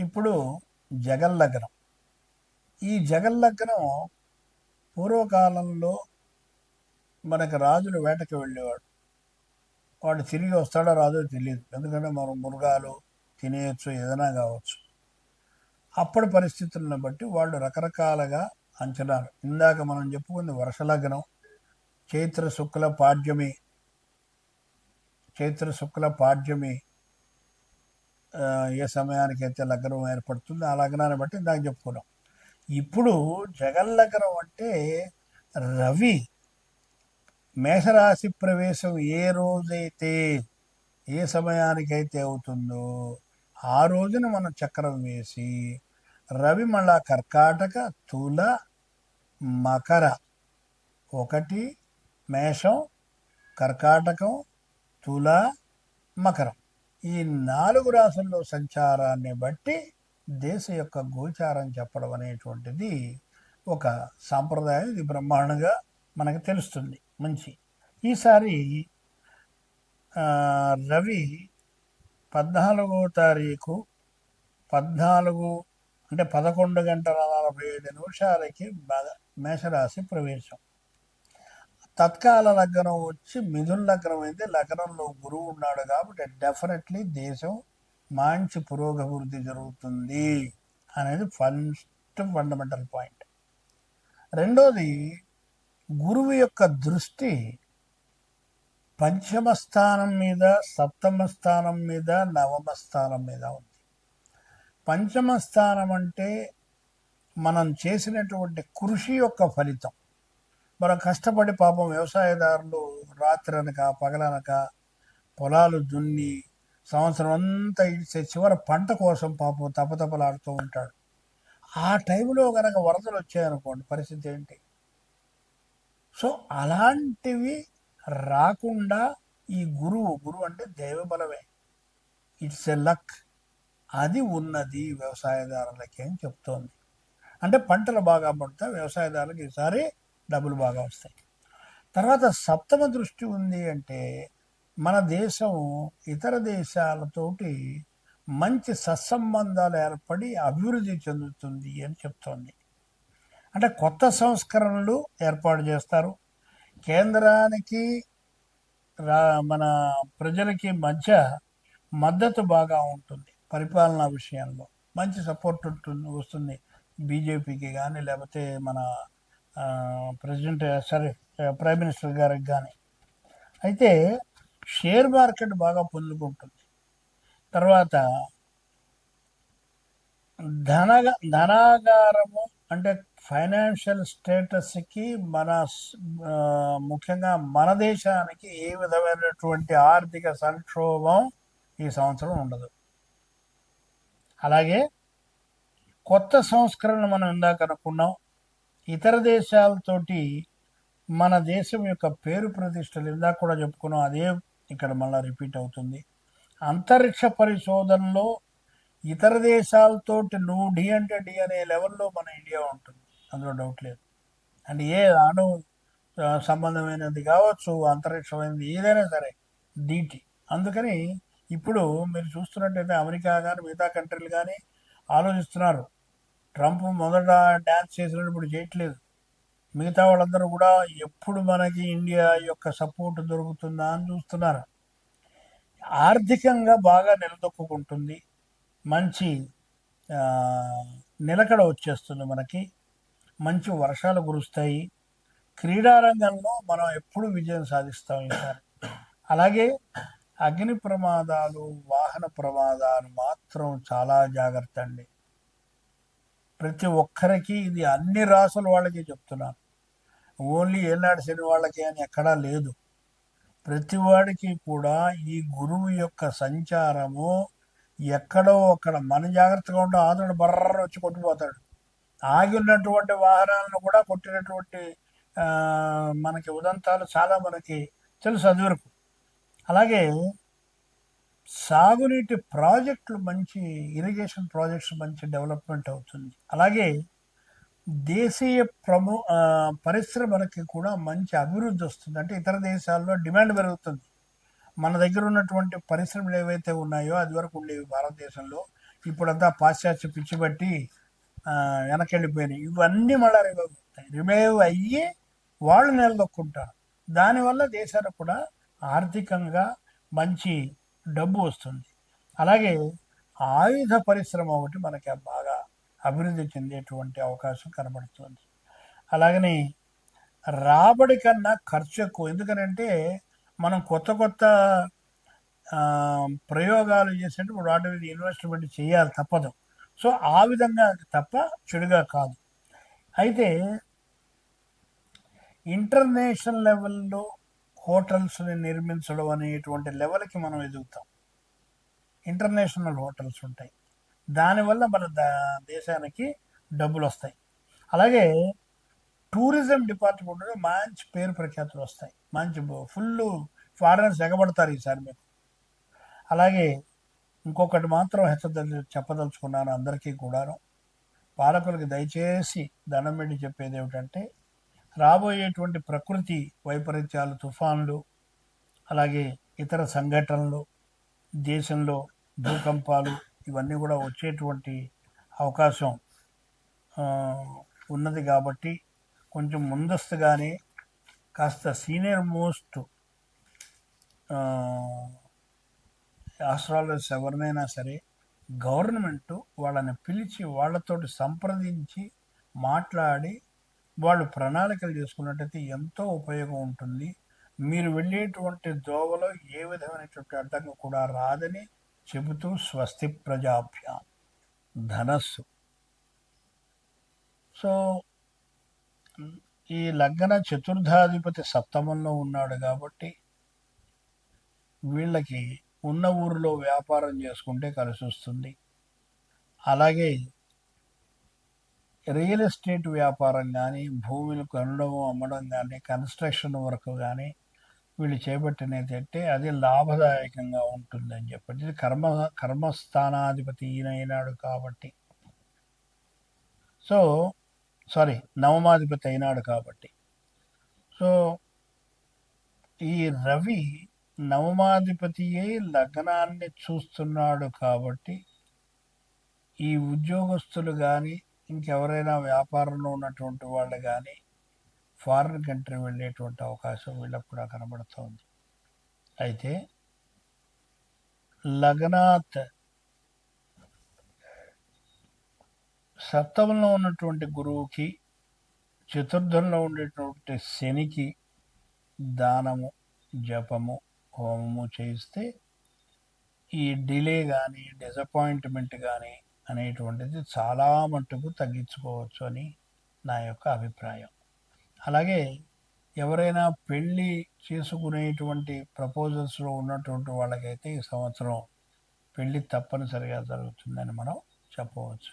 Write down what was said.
ఇప్పుడు జగల్లగ్నం. ఈ జగల్లగ్నం పూర్వకాలంలో మనకి రాజులు వేటకి వెళ్ళేవాడు. వాడు తిరిగి వస్తాడో రాదో తెలియదు, ఎందుకంటే మనం మృగాలు తినేయచ్చు, ఏదైనా కావచ్చు. అప్పటి పరిస్థితులను బట్టి వాళ్ళు రకరకాలుగా అంచనాలు. ఇందాక మనం చెప్పుకుంది వర్షలగ్నం, చైత్ర శుక్ల పాడ్యమి. చైత్ర శుక్ల పాడ్యమి ఏ సమయానికైతే లగ్నం ఏర్పడుతుందో ఆ లగ్నాన్ని బట్టి ఇందాక చెప్పుకున్నాం. ఇప్పుడు జగల్లగ్నం అంటే రవి మేషరాశి ప్రవేశం ఏ రోజైతే ఏ సమయానికైతే అవుతుందో ఆ రోజున మనం చక్రం వేసి రవి మళ్ళా కర్కాటక, తుల, మకర, ఒకటి మేషం, కర్కాటకం, తుల, మకరం, ఈ 4 రాసుల్లో సంచారాన్ని బట్టి దేశ యొక్క గోచారం చెప్పడం అనేటువంటిది ఒక సాంప్రదాయం. ఇది బ్రహ్మాండంగా మనకు తెలుస్తుంది. మంచి ఈసారి రవి 14వ తారీఖు 14 అంటే 11 గంటల 45 నిమిషాలకి మేషరాశి ప్రవేశం. తత్కాల లగ్నం వచ్చి మిథున లగ్నం అయితే లగ్నంలో గురువు ఉన్నాడు కాబట్టి డెఫినెట్లీ దేశం మంచి పురోగభివృద్ధి జరుగుతుంది అనేది ఫస్ట్ ఫండమెంటల్ పాయింట్. రెండోది, గురువు యొక్క దృష్టి పంచమ స్థానం మీద, సప్తమ స్థానం మీద, నవమ స్థానం మీద ఉంది. పంచమ స్థానం అంటే మనం చేసినటువంటి కృషి యొక్క ఫలితం. మనం కష్టపడి పాపం వ్యవసాయదారులు రాత్రి అనక పగలనక పొలాలు దున్ని సంవత్సరం అంతా ఇచ్చే చివరి పంట కోసం పాపం తపతపలాడుతూ ఉంటాడు. ఆ టైంలో కనుక వరదలు వచ్చాయనుకోండి, పరిస్థితి ఏంటి? సో అలాంటివి రాకుండా ఈ గురువు అంటే దైవబలమే, ఇట్స్ ఎ లక్, అది ఉన్నది వ్యవసాయదారులకి అని చెప్తోంది. అంటే పంటలు బాగా పడతాయి, వ్యవసాయదారులకు ఈసారి డబ్బులు బాగా వస్తాయి. తర్వాత సప్తమ దృష్టి ఉంది అంటే మన దేశం ఇతర దేశాలతోటి మంచి సత్సంబంధాలు ఏర్పడి అభివృద్ధి చెందుతుంది అని చెప్తోంది. అంటే కొత్త సంస్కరణలు ఏర్పాటు చేస్తారు. కేంద్రానికి మన ప్రజలకి మధ్య మద్దతు బాగా ఉంటుంది. పరిపాలనా విషయంలో మంచి సపోర్ట్ వస్తుంది బీజేపీకి కానీ, లేకపోతే మన ప్రైమ్ మినిస్టర్ గారికి కానీ. అయితే షేర్ మార్కెట్ బాగా పొందుకుంటుంది. తర్వాత ధనాగారము అంటే ఫైనాన్షియల్ స్టేటస్కి ముఖ్యంగా మన దేశానికి ఏ విధమైనటువంటి ఆర్థిక సంక్షోభం ఈ సంవత్సరం ఉండదు. అలాగే కొత్త సంస్కరణలు మనం ఇందాక అనుకున్నాం. ఇతర దేశాలతోటి మన దేశం యొక్క పేరు ప్రతిష్టలు ఇందాక కూడా చెప్పుకున్నాం, అదే ఇక్కడ మళ్ళీ రిపీట్ అవుతుంది. అంతరిక్ష పరిశోధనలో ఇతర దేశాలతోటి నువ్వు డి అంటే డి అనే లెవెల్లో మన ఇండియా ఉంటుంది, అందులో డౌట్ లేదు. అంటే ఏ అణు సంబంధమైనది కావచ్చు, అంతరిక్షమైనది ఏదైనా సరే డీటీ. అందుకని ఇప్పుడు మీరు చూస్తున్నట్టయితే అమెరికా కానీ మిగతా కంట్రీలు కానీ ఆలోచిస్తున్నారు. ట్రంప్ మొదట డ్యాన్స్ చేసినప్పుడు ఇప్పుడు చేయట్లేదు. మిగతా వాళ్ళందరూ కూడా ఎప్పుడు మనకి ఇండియా యొక్క సపోర్ట్ దొరుకుతుందా అని చూస్తున్నారు. ఆర్థికంగా బాగా నిలదొక్కుంటుంది, మంచి నిలకడ వచ్చేస్తుంది, మనకి మంచి వర్షాలు కురుస్తాయి. క్రీడారంగంలో మనం ఎప్పుడు విజయం సాధిస్తాం ఈసారి. అలాగే అగ్ని ప్రమాదాలు, వాహన ప్రమాదాలు మాత్రం చాలా జాగ్రత్త అండి. ప్రతి ఒక్కరికి ఇది అన్ని రాసుల వాళ్ళకి చెప్తున్నాను, ఓన్లీ ఏనాడు శని వాళ్ళకి అని ఎక్కడా లేదు. ప్రతి వాడికి కూడా ఈ గురువు యొక్క సంచారము ఎక్కడో అక్కడ మన జాగ్రత్తగా ఉంటే ఆదుడు బర్ర వచ్చి కొట్టిపోతాడు. ఆగి ఉన్నటువంటి వాహనాలను కూడా కొట్టినటువంటి మనకి ఉదంతాలు చాలా మనకి తెలుసు అది వరకు. అలాగే సాగునీటి ప్రాజెక్టులు, మంచి ఇరిగేషన్ ప్రాజెక్ట్స్ మంచి డెవలప్మెంట్ అవుతుంది. అలాగే దేశీయ పరిశ్రమలకి కూడా మంచి అభివృద్ధి వస్తుంది. అంటే ఇతర దేశాల్లో డిమాండ్ పెరుగుతుంది. మన దగ్గర ఉన్నటువంటి పరిశ్రమలు ఏవైతే ఉన్నాయో అది వరకు ఉండేవి భారతదేశంలో, ఇప్పుడంతా పాశ్చాత్య పిచ్చి బట్టి వెనకెళ్ళిపోయినాయి. ఇవన్నీ మళ్ళీ రివైవ్ అయ్యి వాళ్ళు నిలదొక్కుంటారు. దానివల్ల దేశాలకు కూడా ఆర్థికంగా మంచి డబ్బు వస్తుంది. అలాగే ఆయుధ పరిశ్రమ ఒకటి మనకి బాగా అభివృద్ధి చెందేటువంటి అవకాశం కనబడుతుంది. అలాగని రాబడి కన్నా ఖర్చు ఎక్కువ. ఎందుకనంటే మనం కొత్త కొత్త ప్రయోగాలు చేసేటప్పుడు వాటి మీద ఇన్వెస్ట్మెంట్ చేయాలి, తప్పదు. సో ఆ విధంగా తప్ప చెడుగా కాదు. అయితే ఇంటర్నేషనల్ లెవెల్లో హోటల్స్ని నిర్మించడం అనేటువంటి లెవెల్కి మనం ఎదుగుతాం. ఇంటర్నేషనల్ హోటల్స్ ఉంటాయి, దానివల్ల మన దేశానికి డబ్బులు వస్తాయి. అలాగే టూరిజం డిపార్ట్మెంట్లో మంచి పేరు ప్రఖ్యాతులు వస్తాయి, మంచి ఫుల్ ఫారినర్స్ ఎగబడతారు ఈసారి మీకు. అలాగే ఇంకొకటి మాత్రం చెప్పదలుచుకున్నాను అందరికీ కూడాను, పాలకులకి దయచేసి దండం పెట్టి చెప్పేది ఏమిటంటే, రాబోయేటువంటి ప్రకృతి వైపరీత్యాలు, తుఫాన్లు, అలాగే ఇతర సంఘటనలు, దేశంలో భూకంపాలు, ఇవన్నీ కూడా వచ్చేటువంటి అవకాశం ఉన్నది. కాబట్టి కొంచెం ముందస్తుగానే కాస్త సీనియర్ మోస్ట్ ఆస్ట్రాలజర్స్ ఎవరినైనా సరే గవర్నమెంట్ వాళ్ళని పిలిచి వాళ్ళతోటి సంప్రదించి మాట్లాడి వాళ్ళు ప్రణాళికలు చేసుకున్నట్టయితే ఎంతో ఉపయోగం ఉంటుంది. మీరు వెళ్ళేటువంటి దోవలో ఏ విధమైనటువంటి అడ్డంకి కూడా రాదని చెబుతూ స్వస్తి ప్రజాభ్యాం. ధనస్సు. సో ఈ లగ్న చతుర్థాధిపతి సప్తమంలో ఉన్నాడు కాబట్టి వీళ్ళకి ఉన్న ఊరిలో వ్యాపారం చేసుకుంటే కలిసి వస్తుంది. అలాగే రియల్ ఎస్టేట్ వ్యాపారం కానీ, భూములు కొనడం అమ్మడం కానీ, కన్స్ట్రక్షన్ వర్క్ కానీ వీళ్ళు చేపట్టినది అంటే అది లాభదాయకంగా ఉంటుందని చెప్పి, ఇది కర్మస్థానాధిపతి ఈయన అయినాడు కాబట్టి, సో నవమాధిపతి అయినాడు కాబట్టి. సో ఈ రవి నవమాధిపతియే లగ్నాన్ని చూస్తున్నాడు కాబట్టి ఈ ఉద్యోగస్తులు కానీ, ఇంకెవరైనా వ్యాపారంలో ఉన్నటువంటి వాళ్ళు కానీ ఫారిన్ కంట్రీ వెళ్ళేటువంటి అవకాశం వీళ్ళకు కూడా కనబడుతోంది. అయితే లగ్నాత్ సప్తమంలో ఉన్నటువంటి గురువుకి, చతుర్థంలో ఉండేటువంటి శనికి దానము, జపము, హోమము చేయిస్తే ఈ డిలే కానీ, డిసప్పాయింట్మెంట్ కానీ అనేటువంటిది చాలా మట్టుకు తగ్గించుకోవచ్చు అని నా యొక్క అభిప్రాయం. అలాగే ఎవరైనా పెళ్ళి చేసుకునేటువంటి ప్రపోజల్స్లో ఉన్నటువంటి వాళ్ళకైతే ఈ సంవత్సరం పెళ్ళి తప్పనిసరిగా జరుగుతుందని మనం చెప్పవచ్చు.